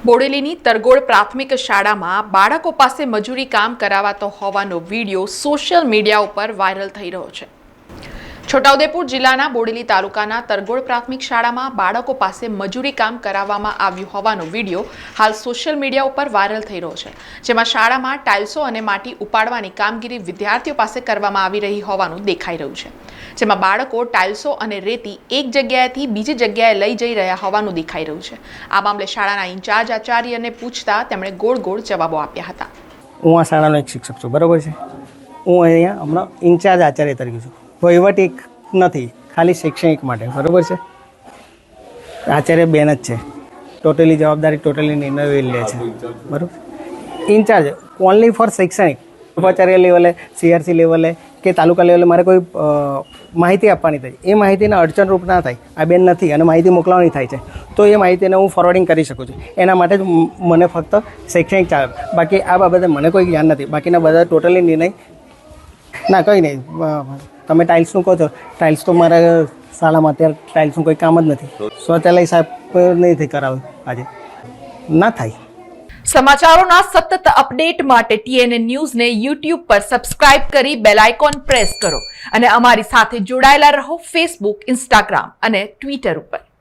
બોડેલીની તરગોળ પ્રાથમિક શાળામાં બાળકો પાસે મજૂરી કામ કરાવાતો હોવાનો વિડીયો સોશિયલ મીડિયા ઉપર વાયરલ થઈ રહ્યો છે। છોટાઉદેપુર જિલ્લાના બોડેલી તાલુકાના તરગોળ પ્રાથમિક શાળામાં બાળકો પાસે મજૂરી કામ કરાવવામાં આવ્યું હોવાનો વિડીયો હાલ સોશિયલ મીડિયા ઉપર વાયરલ થઈ રહ્યો છે, જેમાં શાળામાં ટાઇલ્સો અને માટી ઉપાડવાની કામગીરી વિદ્યાર્થીઓ પાસે કરવામાં આવી રહી હોવાનું દેખાઈ રહ્યું છે, જેમાં બાળકો ટાઇલ્સો અને રેતી એક જગ્યાએથી બીજી જગ્યાએ લઈ જઈ રહ્યા હોવાનું દેખાઈ રહ્યું છે। આ મામલે શાળાના ઇન્ચાર્જ આચાર્યને પૂછતા તેમણે ગોળ ગોળ જવાબો આપ્યા હતા। હું આ શાળાનો એક શિક્ષક છું, બરાબર છે। હું અહીંયા હમણાં ઇન્ચાર્જ આચાર્ય તરીકે છું, વહીવટી નથી, ખાલી શૈક્ષણિક માટે, બરાબર છે। આચાર્ય બેન જ છે, ટોટલી જવાબદારી ટોટલી નિર્ણય લે છે, બરાબર। ઇન્ચાર્જ ઓનલી ફોર શૈક્ષણિક, ઉપાચાર્ય લેવલે, સીઆરસી લેવલે કે તાલુકા લેવલે મારે કોઈ માહિતી આપવાની થાય, એ માહિતીને અડચણરૂપ ના થાય, આ બેન નથી અને માહિતી મોકલવાની થાય છે, તો એ માહિતીને હું ફોરવર્ડિંગ કરી શકું છું। એના માટે જ મને ફક્ત શૈક્ષણિક ચાલે, બાકી આ બાબતે મને કોઈ જ્ઞાન નથી। બાકીના બધા ટોટલી નિર્ણય ના, કંઈ નહીં। તમે ટાઇલ્સનું કહો છો, ટાઇલ્સ તો મારા શાળામાં અત્યારે ટાઇલ્સનું કોઈ કામ જ નથી, શૌચાલય સાહેબ નથી કરાવ્યું, આજે ના થાય। સમાચારોના સતત અપડેટ માટે TNN ન્યૂઝને YouTube પર સબસ્ક્રાઇબ કરી બેલ આઇકોન પ્રેસ કરો અને અમારી સાથે જોડાયેલા રહો Facebook, Instagram અને Twitter ઉપર।